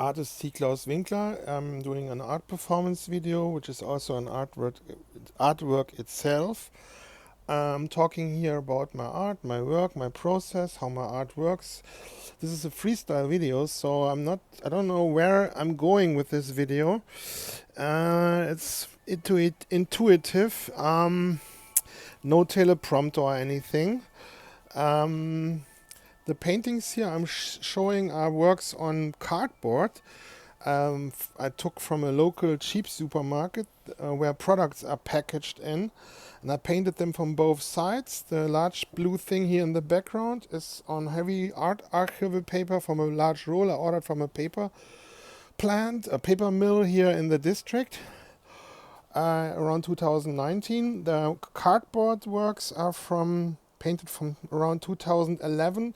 artist SEAK Claus Winkler. I'm doing an art performance video, which is also an artwork itself. I'm talking here about my art, my work, my process, how my art works. This is a freestyle video, so I don't know where I'm going with this video. It's intuitive, no teleprompter or anything. The paintings here I'm showing are works on cardboard. I took from a local cheap supermarket where products are packaged in, and I painted them from both sides. The large blue thing here in the background is on heavy art archival paper from a large roll I ordered from a paper mill here in the district around 2019. The cardboard works are painted from around 2011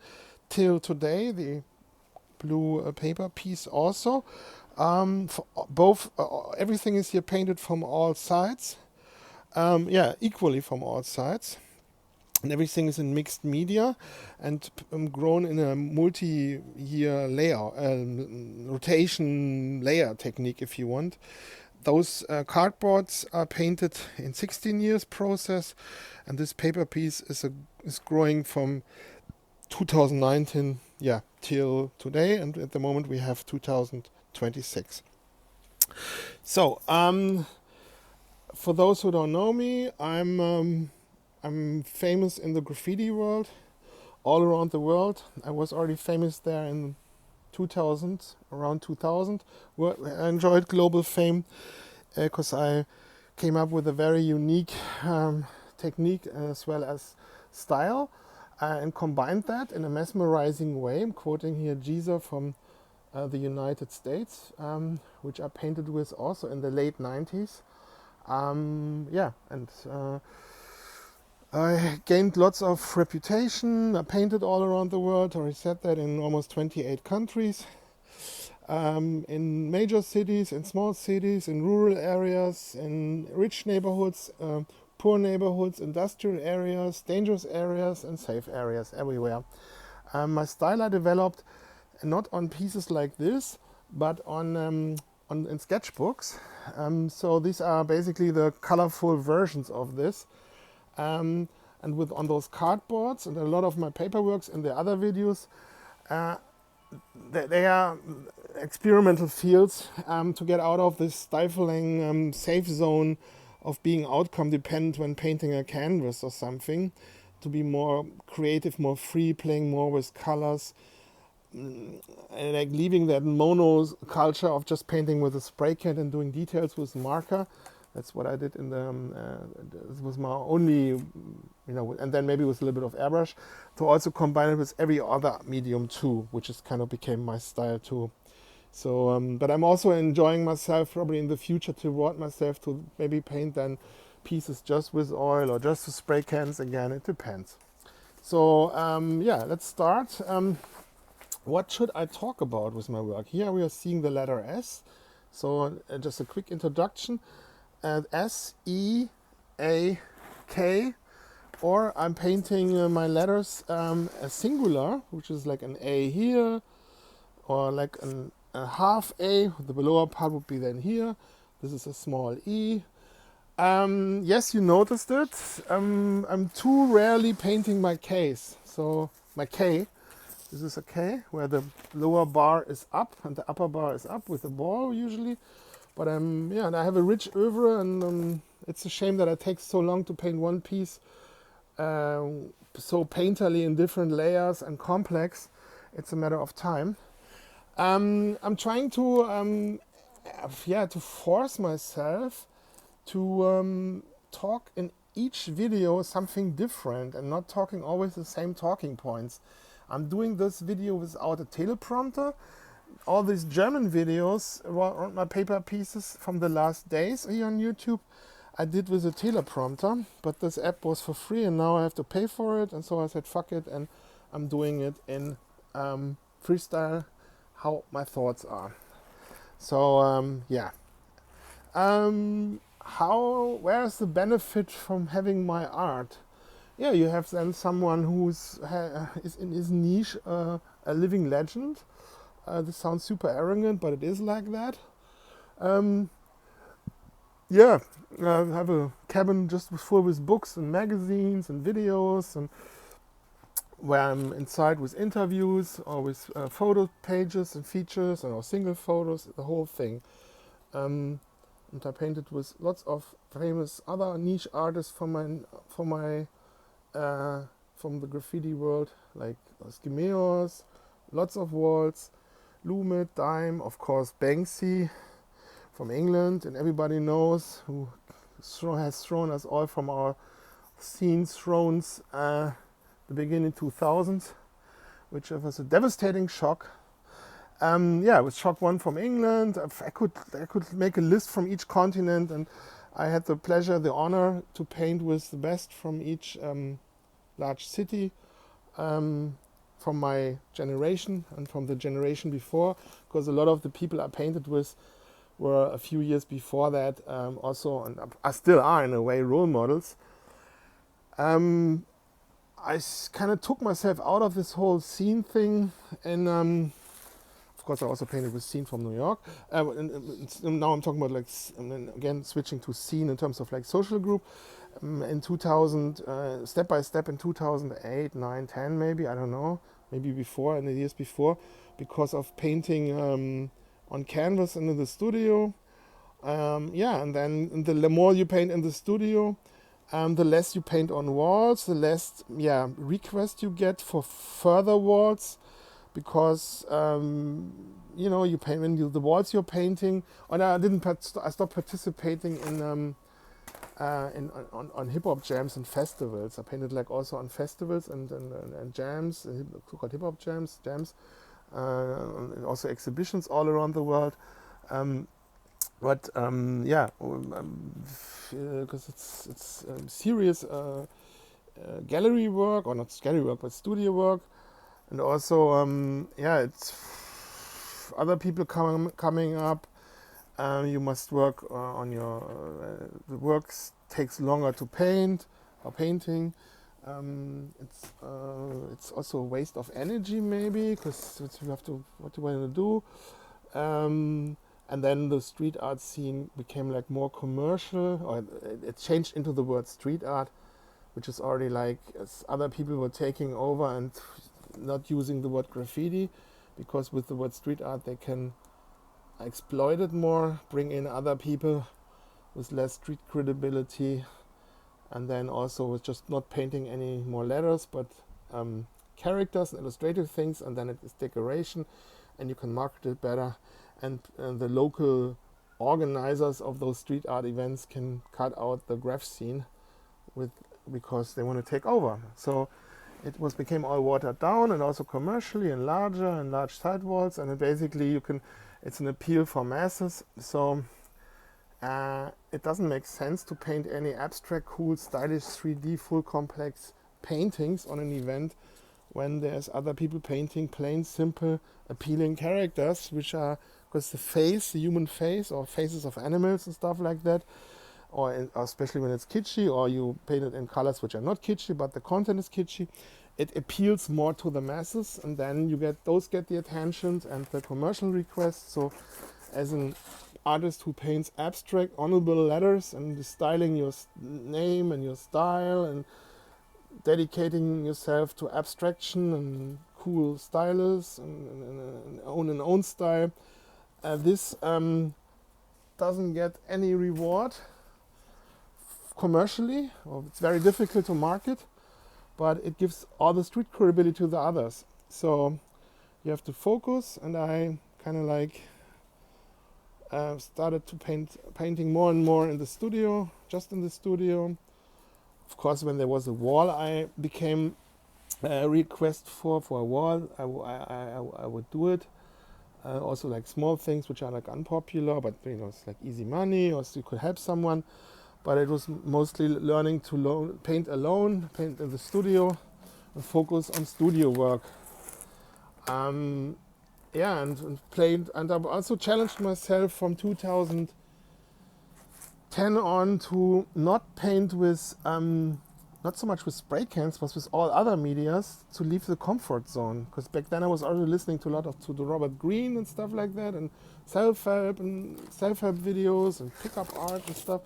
till today. The blue paper piece also. For both, everything is here painted from all sides. Equally from all sides. And everything is in mixed media and grown in a multi-year layer, rotation layer technique, if you want. Those cardboards are painted in 16 years process, and this paper piece is growing from 2019 till today, and at the moment we have 2026. So for those who don't know me, I'm famous in the graffiti world, all around the world. I was already famous there in 2000, around 2000. I enjoyed global fame because I came up with a very unique technique as well as style and combined that in a mesmerizing way. I'm quoting here Jahre from the United States, which I painted with also in the late 90s. I gained lots of reputation. I painted all around the world. I already said that, in almost 28 countries. In major cities, in small cities, in rural areas, in rich neighborhoods, poor neighborhoods, industrial areas, dangerous areas, and safe areas, everywhere. My style I developed not on pieces like this, but in sketchbooks. So these are basically the colorful versions of this. And on those cardboards and a lot of my paperworks in the other videos, they are experimental fields to get out of this stifling safe zone of being outcome dependent when painting a canvas or something, to be more creative, more free, playing more with colors, like leaving that mono culture of just painting with a spray can and doing details with marker. That's what I did in this was my only, and then maybe with a little bit of airbrush, to also combine it with every other medium too, which is kind of became my style too. So, but I'm also enjoying myself probably in the future to reward myself to maybe paint then pieces just with oil or just with spray cans again, it depends. So, let's start. What should I talk about with my work? Here we are seeing the letter S. So just a quick introduction. SEAK, or I'm painting my letters a singular, which is like an A here, or like a half A. The lower part would be then here. This is a small E. Yes, you noticed it. I'm too rarely painting my Ks. So my K, this is a K, where the lower bar is up and the upper bar is up with the ball usually. But and I have a rich oeuvre, and it's a shame that it takes so long to paint one piece so painterly in different layers and complex. It's a matter of time. I'm trying to force myself to talk in each video something different and not talking always the same talking points. I'm doing this video without a teleprompter. All these German videos around my paper pieces from the last days here on YouTube, I did with a teleprompter, but this app was for free and now I have to pay for it, and so I said fuck it, and I'm doing it in freestyle, how my thoughts are. So where's the benefit from having my art? Yeah, you have then someone who's is in his niche a living legend. This sounds super arrogant, but it is like that. Um, yeah, I have a cabin just full with books and magazines and videos, and where I'm inside with interviews or with photo pages and features or single photos, the whole thing. And I painted with lots of famous other niche artists from the graffiti world, like Skimeos, lots of walls, Lumit, Dime, of course Banksy from England, and everybody knows who has thrown us all from our scene thrones the beginning 2000s, which was a devastating shock. It was shock one from England. I could make a list from each continent, and I had the pleasure, the honor to paint with the best from each large city, from my generation and from the generation before, because a lot of the people I painted with were a few years before that also, and still are in a way, role models. I kind of took myself out of this whole scene thing, and of course I also painted with scene from New York. And now I'm talking about like, and then again switching to scene in terms of like social group. In 2000, step by step in 2008, 9, 10 maybe, I don't know, maybe before, in the years before, because of painting on canvas and in the studio. And then the more you paint in the studio, the less you paint on walls, the less requests you get for further walls, because you paint when the walls you're painting. And I stopped participating in on hip hop jams and festivals. I painted like also on festivals and jams, called hip hop jams, and also exhibitions all around the world. Because it's serious gallery work, or not gallery work, but studio work, and also it's other people coming up. You must work on your the work takes longer to paint or painting. It's also a waste of energy maybe, because you have to, what do you want to do? And then the street art scene became like more commercial, or it changed into the word street art, which is already like, as other people were taking over and not using the word graffiti, because with the word street art they can exploit it more, bring in other people with less street credibility, and then also with just not painting any more letters, but characters and illustrative things, and then it is decoration, and you can market it better. And the local organizers of those street art events can cut out the graph scene because they want to take over. So it became all watered down, and also commercially and larger and large sidewalls, and basically it's an appeal for masses. So it doesn't make sense to paint any abstract, cool, stylish 3D full complex paintings on an event when there's other people painting plain, simple, appealing characters, which are, because the human face, or faces of animals and stuff like that, or especially when it's kitschy, or you paint it in colors which are not kitschy, but the content is kitschy, it appeals more to the masses, and then get the attention and the commercial requests. So as an artist who paints abstract, honorable letters, and styling your name and your style, and dedicating yourself to abstraction and cool styles and own style, this doesn't get any reward commercially, or it's very difficult to market, but it gives all the street credibility to the others. So you have to focus, and I kind of like started to painting more and more in the studio, just in the studio. Of course, when there was a wall, I became a request for a wall. I would do it. Also like small things which are like unpopular, but it's like easy money, or so you could help someone. But it was mostly learning to paint alone, paint in the studio, and focus on studio work. And I've also challenged myself from 2010 on to not paint with not so much with spray cans, but with all other medias, to leave the comfort zone. Because back then I was already listening to a lot of to the Robert Greene and stuff like that, and self-help videos and pickup art and stuff.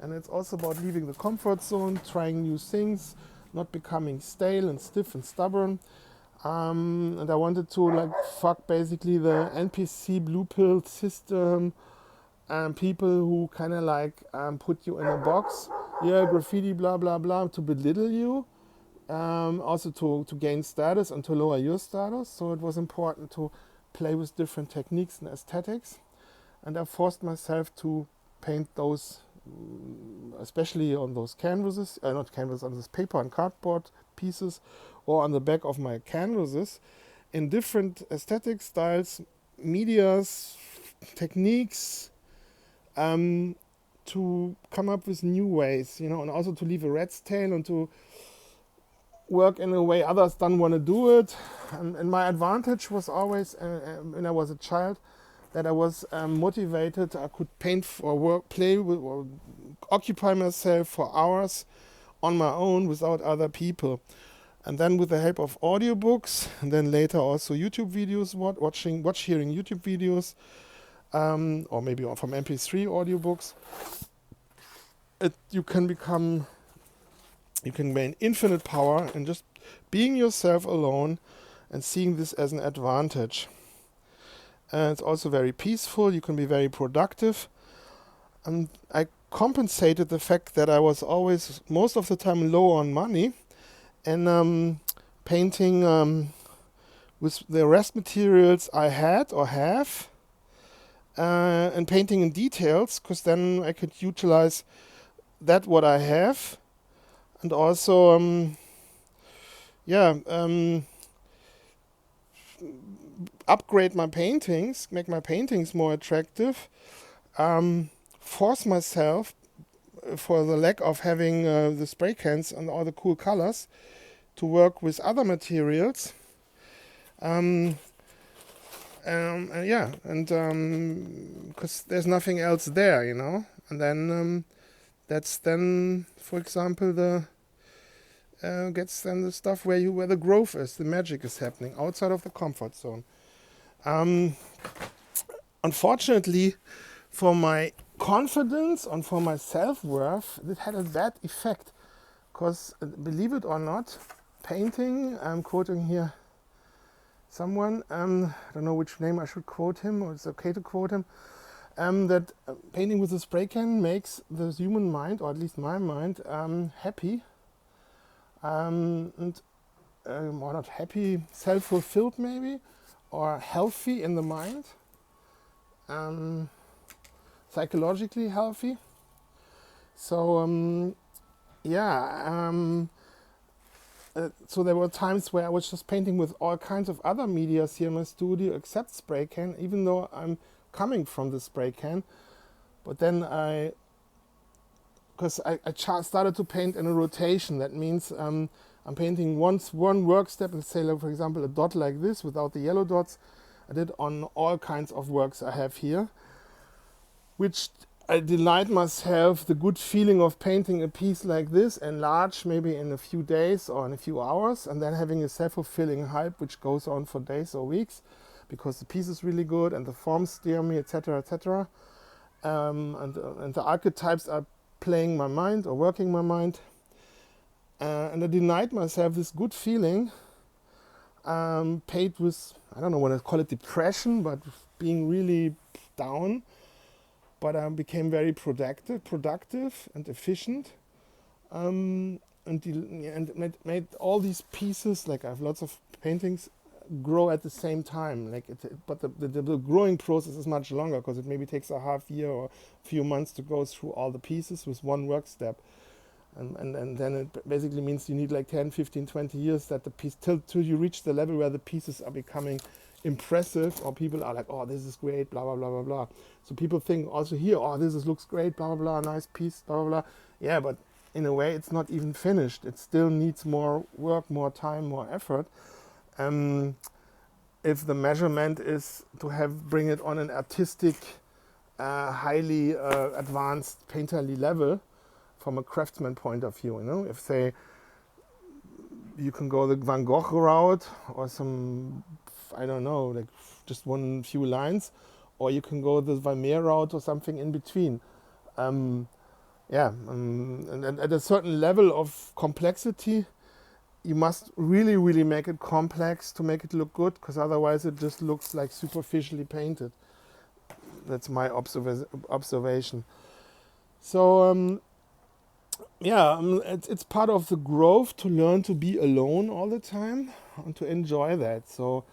And it's also about leaving the comfort zone, trying new things, not becoming stale and stiff and stubborn. And I wanted to like fuck basically the NPC blue pill system, and people who kind of like put you in a box, graffiti, blah blah blah, to belittle you, also to gain status and to lower your status. So it was important to play with different techniques and aesthetics, and I forced myself to paint those, especially on those canvases, not canvas, on this paper and cardboard pieces, or on the back of my canvases, in different aesthetic styles, medias, techniques, to come up with new ways, and also to leave a rat's tail and to work in a way others don't want to do it. And my advantage was always, when I was a child, that I was motivated. I could paint or work, play with, or occupy myself for hours on my own without other people. And then with the help of audiobooks, and then later also YouTube videos, hearing YouTube videos, or maybe from MP3 audiobooks, you can gain infinite power in just being yourself alone and seeing this as an advantage. And it's also very peaceful. You can be very productive. And I compensated the fact that I was always, most of the time, low on money, and painting with the rest materials I had or have, and painting in details, because then I could utilize that what I have, and also upgrade my paintings, make my paintings more attractive, force myself, for the lack of having the spray cans and all the cool colors, to work with other materials, and because there's nothing else there, and then that's then, for example, gets then the stuff where the growth is, the magic is happening outside of the comfort zone. Unfortunately, for my confidence and for my self-worth, it had a bad effect, because, believe it or not, painting, I'm quoting here someone, I don't know which name I should quote him, or it's okay to quote him, that painting with a spray can makes the human mind, or at least my mind, happy, or not happy, self-fulfilled maybe, or healthy in the mind, psychologically healthy. So so there were times where I was just painting with all kinds of other medias here in my studio except spray can, even though I'm coming from the spray can. But then I started to paint in a rotation. That means I'm painting one work step, and say, like, for example, a dot like this without the yellow dots. I did on all kinds of works I have here, which I delight myself the good feeling of painting a piece like this, enlarged maybe in a few days or in a few hours, and then having a self-fulfilling hype which goes on for days or weeks, because the piece is really good and the forms steer me, etc., etc. And the archetypes are playing my mind or working my mind. And I denied myself this good feeling, paid with, I don't know what I call it, depression, but being really down. But I became very productive and efficient, and made all these pieces, like I have lots of paintings, grow at the same time. But the growing process is much longer, because it maybe takes a half year or a few months to go through all the pieces with one work step. And then it basically means you need like 10, 15, 20 years that the piece, till you reach the level where the pieces are becoming impressive, or people are like, oh, this is great, blah, blah, blah, blah, blah. So people think also here, oh, looks great, blah, blah, blah, nice piece, blah, blah, blah. Yeah, but in a way, it's not even finished. It still needs more work, more time, more effort. If the measurement is to bring it on an artistic, highly advanced painterly level, from a craftsman point of view, if say you can go the Van Gogh route or some, I don't know, like just one few lines, or you can go the Vermeer route or something in between. And at a certain level of complexity, you must really, really make it complex to make it look good, because otherwise it just looks like superficially painted. That's my observation. So it's part of the growth to learn to be alone all the time and to enjoy that. So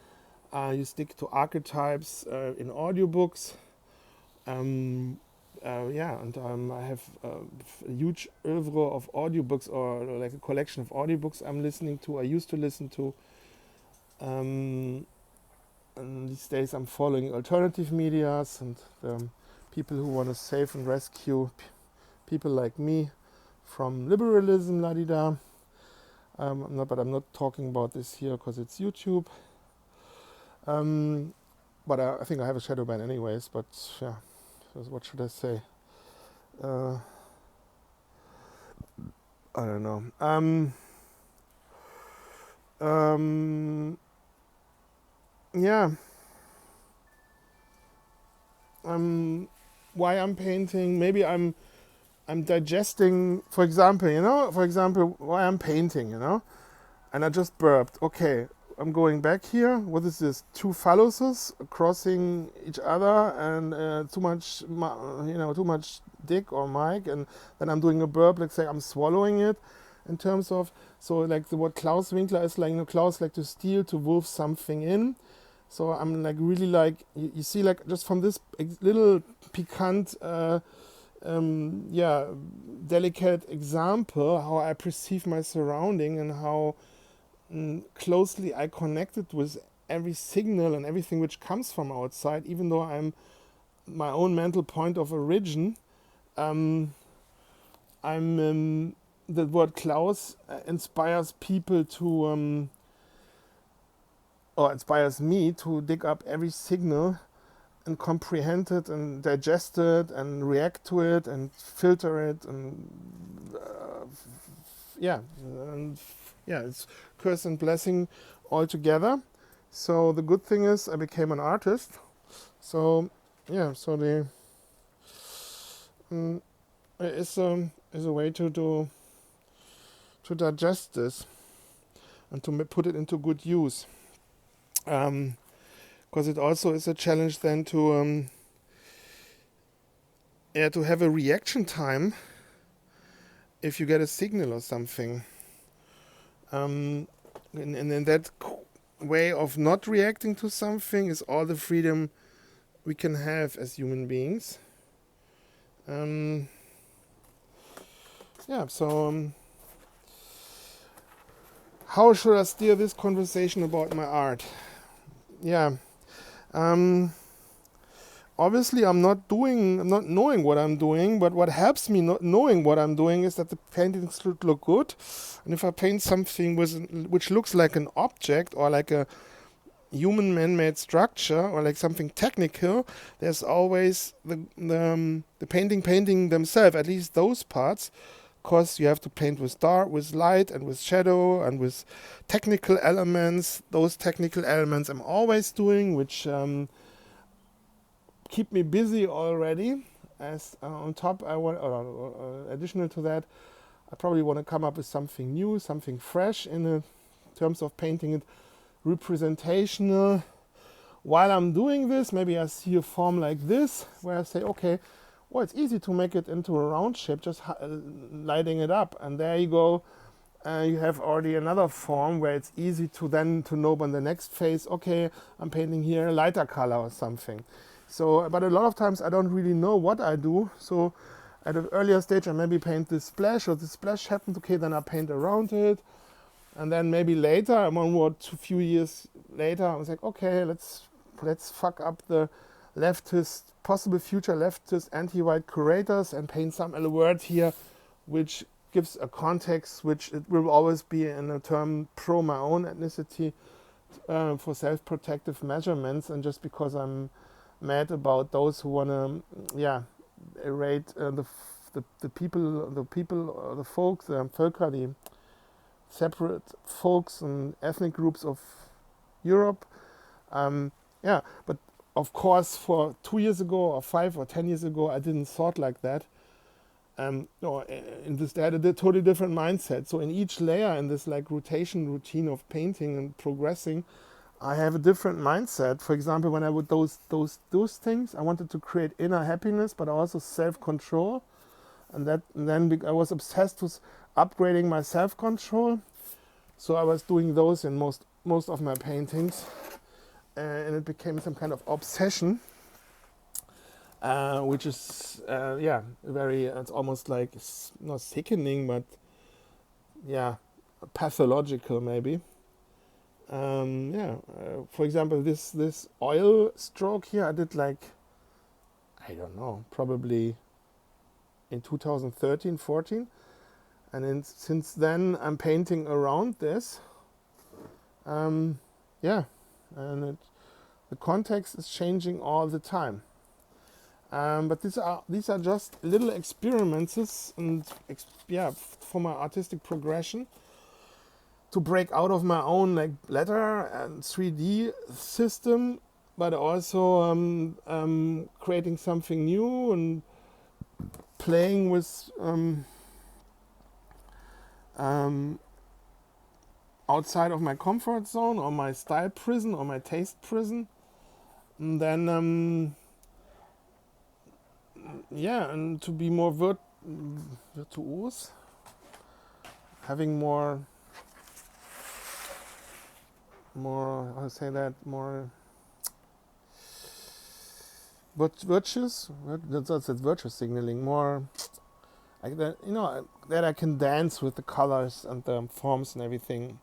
you stick to archetypes in audiobooks. And I have a huge oeuvre of audiobooks, or like a collection of audiobooks I'm listening to, I used to listen to. And these days I'm following alternative medias and people who want to save and rescue people like me from liberalism, la-di-da. But I'm not talking about this here because it's YouTube. But I think I have a shadow ban anyways, but yeah, what should I say? I don't know. Why I'm painting? Maybe I'm digesting. For example, why I'm painting. And I just burped. Okay, I'm going back here. What is this? Two phalluses crossing each other, and too much dick or mic, and then I'm doing a burp. Let's say I'm swallowing it. In terms of, so like the word Klaus Winkler is like, Klaus like to steal, to wolf something in. So I'm like really like, you see, like just from this little piquant, delicate example, how I perceive my surrounding and how closely I connected with every signal and everything which comes from outside, even though I'm my own mental point of origin. The word Klaus inspires people to, or inspires me to dig up every signal and comprehend it and digest it and react to it and filter it and it's curse and blessing all together. So the good thing is I became an artist. So is a way to digest this and to put it into good use. Because it also is a challenge then to have a reaction time if you get a signal or something. And in that way of not reacting to something is all the freedom we can have as human beings. How should I steer this conversation about my art? Obviously I'm not knowing what I'm doing, but what helps me not knowing what I'm doing is that the paintings should look good. And if I paint something which looks like an object or like a human man-made structure or like something technical, there's always the painting themselves, at least those parts, because you have to paint with dark, with light, and with shadow, and with technical elements. Those technical elements I'm always doing, which keep me busy already. As on top, I want, additional to that, I probably want to come up with something new, something fresh in terms of painting it representational. While I'm doing this, maybe I see a form like this, where I say, okay, well, it's easy to make it into a round shape, just lighting it up. And there you go. You have already another form where it's easy to know on the next phase, okay, I'm painting here a lighter color or something. So, but a lot of times I don't really know what I do. So at an earlier stage, I maybe paint this splash, or the splash happened, okay, then I paint around it. And then maybe later, I'm onward to a few years later, I was like, okay, let's fuck up the possible future leftist anti-white curators and paint some word here which gives a context which it will always be in a term pro my own ethnicity, for self-protective measurements, and just because I'm mad about those who want to erase the people, the folk, the Völker, the separate folks and ethnic groups of Europe. Yeah, but of course, for 2 years ago or 5 or 10 years ago, I didn't thought like that. No, in this, they had a totally different mindset. So in each layer, in this like routine of painting and progressing, I have a different mindset. For example, when I would those things, I wanted to create inner happiness, but also self-control. And then I was obsessed with upgrading my self-control. So I was doing those in most of my paintings, and it became some kind of obsession, which is very. It's almost like not sickening, but pathological maybe. For example, this oil stroke here, I did like, I don't know, probably in 2013, 14. And then since then, I'm painting around this. And the context is changing all the time. But these are just little experiments and for my artistic progression, to break out of my own like letter and 3D system, but also creating something new and playing with outside of my comfort zone or my style prison or my taste prison. And then and to be more virtuose, having more how to say that, more virtuous, that's virtue signaling, more like that, that I can dance with the colors and the forms and everything.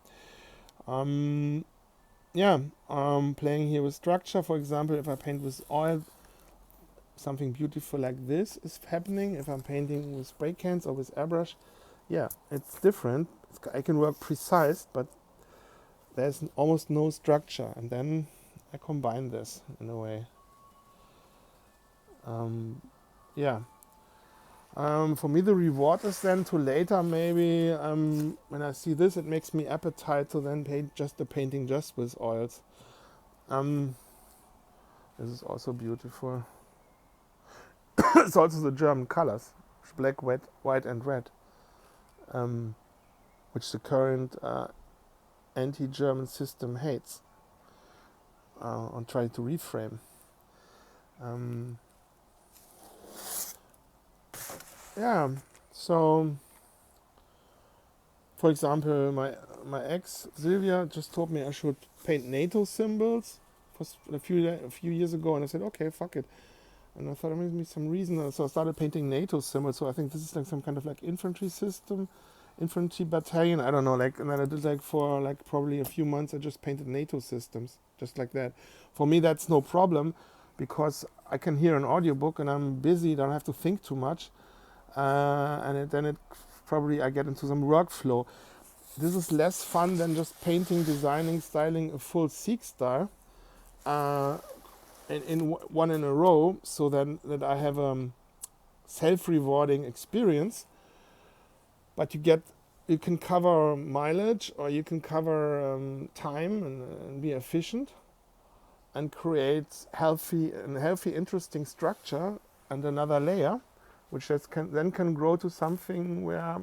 Playing here with structure. For example, if I paint with oil, something beautiful like this is happening. If I'm painting with spray cans or with airbrush, it's different. I can work precise, but there's almost no structure, and then I combine this in a way. For me, the reward is then to later maybe when I see this, it makes me appetite to then paint the painting just with oils. This is also beautiful. It's also the German colors, black, white, and red, which the current anti-German system hates and try to reframe. So for example, my ex Sylvia just told me I should paint NATO symbols for a few years ago, and I said, okay, fuck it. And I thought there must be some reason, so I started painting NATO symbols. So I think this is like some kind of like infantry system, infantry battalion, I don't know, like, and then I did like for like probably a few months I just painted NATO systems, just like that. For me that's no problem, because I can hear an audiobook and I'm busy, don't have to think too much, then probably I get into some workflow. This is less fun than just painting, designing, styling a full SEAK style in one in a row, so then that I have a self-rewarding experience. But you can cover mileage, or you can cover time and be efficient and create healthy, interesting structure and another layer, which then can grow to something where,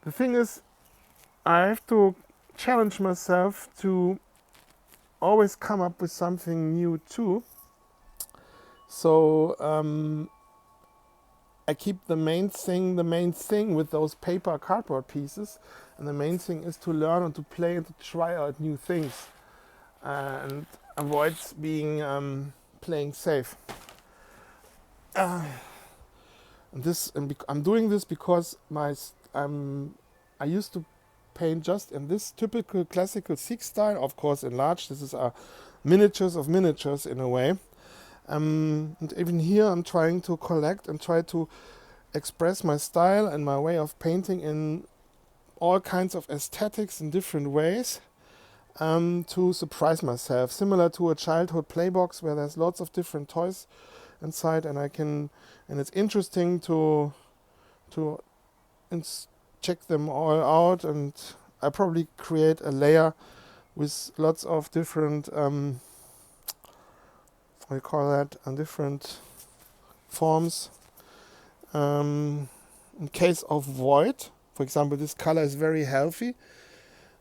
The thing is, I have to challenge myself to always come up with something new too. So I keep the main thing with those paper cardboard pieces, and the main thing is to learn and to play and to try out new things and avoid being playing safe. I'm doing this because I used to paint just in this typical classical SEAK style, of course enlarged. This is miniatures of miniatures in a way. And even here I'm trying to collect and try to express my style and my way of painting in all kinds of aesthetics in different ways, to surprise myself, similar to a childhood playbox where there's lots of different toys inside, and it's interesting to check them all out, and I probably create a layer with lots of different, what do you call that, different forms. In case of void, for example, this color is very healthy,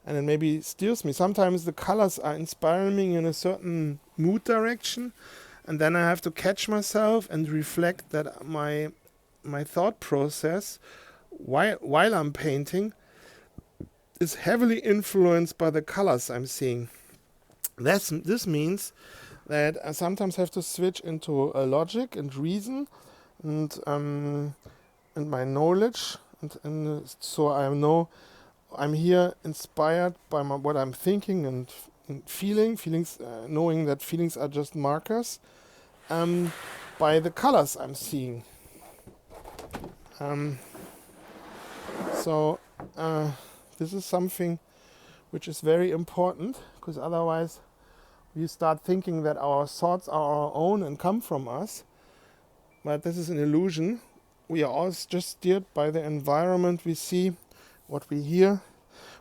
and it maybe steers me. Sometimes the colors are inspiring me in a certain mood direction, and then I have to catch myself and reflect that my thought process while I'm painting is heavily influenced by the colors I'm seeing. This means that I sometimes have to switch into a logic and reason and my knowledge, and so I know I'm here inspired by what I'm thinking and feelings, knowing that feelings are just markers, by the colors I'm seeing. So this is something which is very important, because otherwise we start thinking that our thoughts are our own and come from us. But this is an illusion. We are all just steered by the environment we see, what we hear,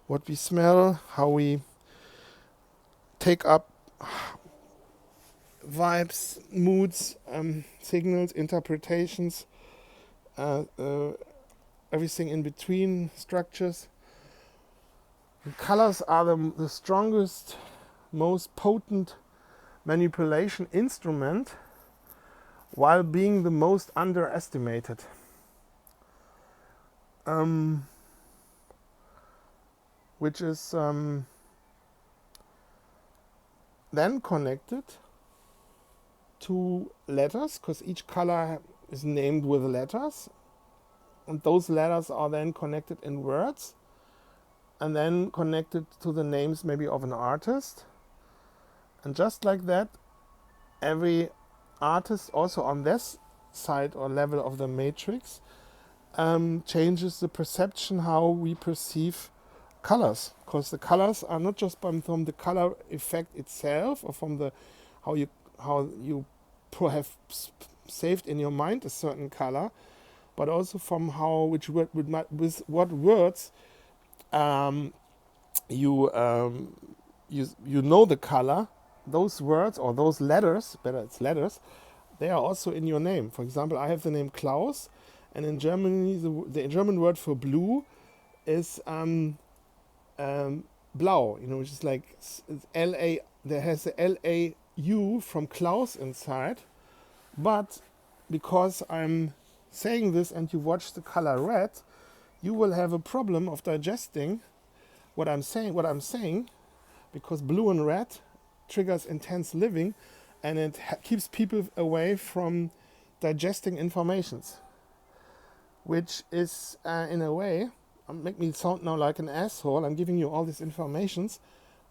what we smell, how we take up vibes, moods, signals, interpretations, everything in between, structures. And colors are the strongest, most potent manipulation instrument, while being the most underestimated. Which is then connected to letters, because each color is named with letters, and those letters are then connected in words, and then connected to the names maybe of an artist. And just like that, every artist also on this side or level of the matrix changes the perception how we perceive colors, because the colors are not just from the color effect itself, or from the how you have saved in your mind a certain color, but also from how with what words you know the color. Those words or those letters, better it's letters, they are also in your name. For example, I have the name Klaus, and in Germany the German word for blue is blau, which is like L-A, there has the L-A-U from Klaus inside, but because I'm saying this and you watch the color red, you will have a problem of digesting what I'm saying, because blue and red triggers intense living, and it keeps people away from digesting informations, which is in a way, make me sound now like an asshole. I'm giving you all these informations,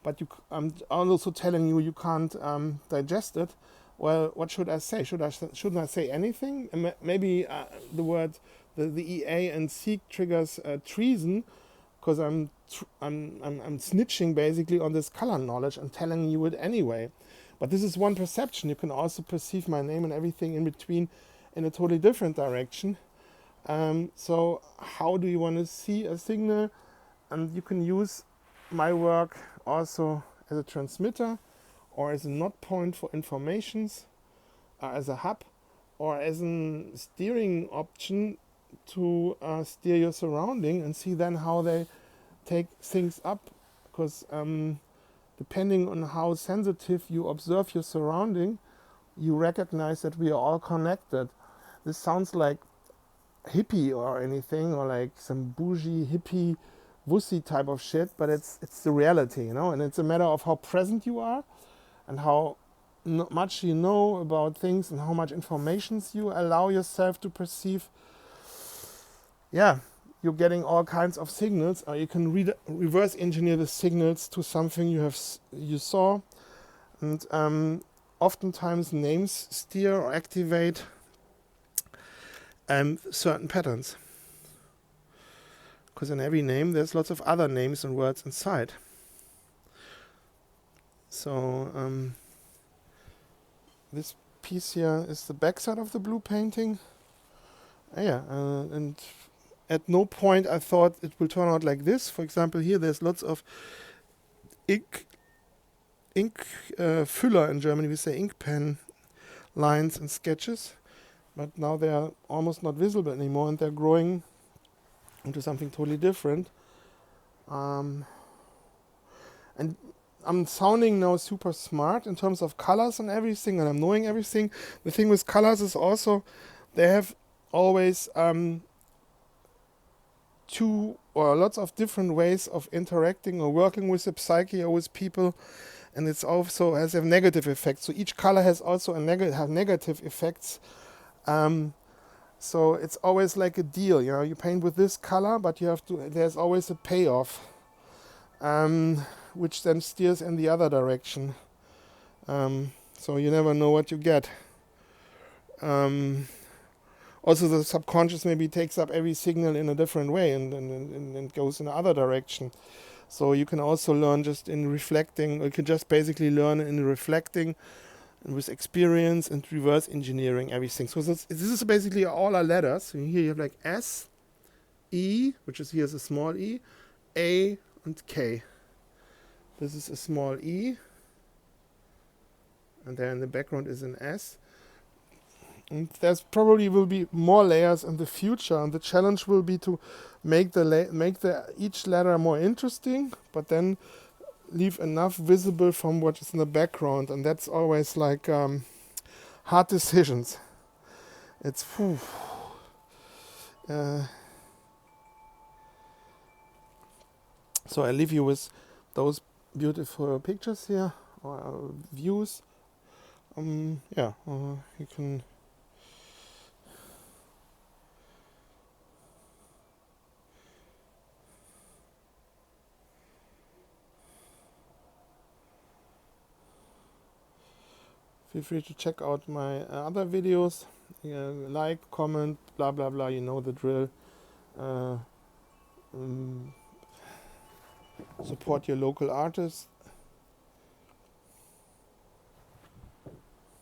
but I'm also telling you can't digest it. Well, what should I say? Shouldn't I say anything? Maybe the word the EA and SEAK triggers treason, because I'm snitching basically on this color knowledge and telling you it anyway. But this is one perception. You can also perceive my name and everything in between in a totally different direction. So how do you want to see a signal? And you can use my work also as a transmitter, or as a not point for informations, as a hub, or as a steering option to steer your surrounding and see then how they take things up. Because depending on how sensitive you observe your surrounding, you recognize that we are all connected. This sounds like hippie or anything, or like some bougie hippie wussy type of shit, but it's the reality, and it's a matter of how present you are and how much you know about things and how much information you allow yourself to perceive. Yeah, you're getting all kinds of signals, or you can reverse engineer the signals to something you saw, and oftentimes names steer or activate certain patterns, because in every name there's lots of other names and words inside. So this piece here is the backside of the blue painting. And at no point I thought it will turn out like this. For example, here there's lots of ink Füller in Germany. We say ink pen lines and sketches, but now they are almost not visible anymore, and they're growing into something totally different. And I'm sounding now super smart in terms of colors and everything, and I'm knowing everything. The thing with colors is also they have always two or lots of different ways of interacting or working with the psyche or with people, and it's also has a negative effect. So each color has also a negative effects. So it's always like a deal, you know. You paint with this color, but you have to. There's always a payoff, which then steers in the other direction. So you never know what you get. Also, the subconscious maybe takes up every signal in a different way and goes in the other direction. So you can also learn just in reflecting, or you can just basically learn in reflecting and with experience and reverse engineering everything. So this is basically all our letters. So here you have like S, E, which is here's a small e, A, and K. This is a small e, and there in the background is an S. And there's probably will be more layers in the future, and the challenge will be to make each letter more interesting, but then leave enough visible from what is in the background, and that's always like hard decisions. It's so I leave you with those beautiful pictures here, or views. You can. Feel free to check out my other videos. Like, comment, blah blah blah. You know the drill. Support your local artists.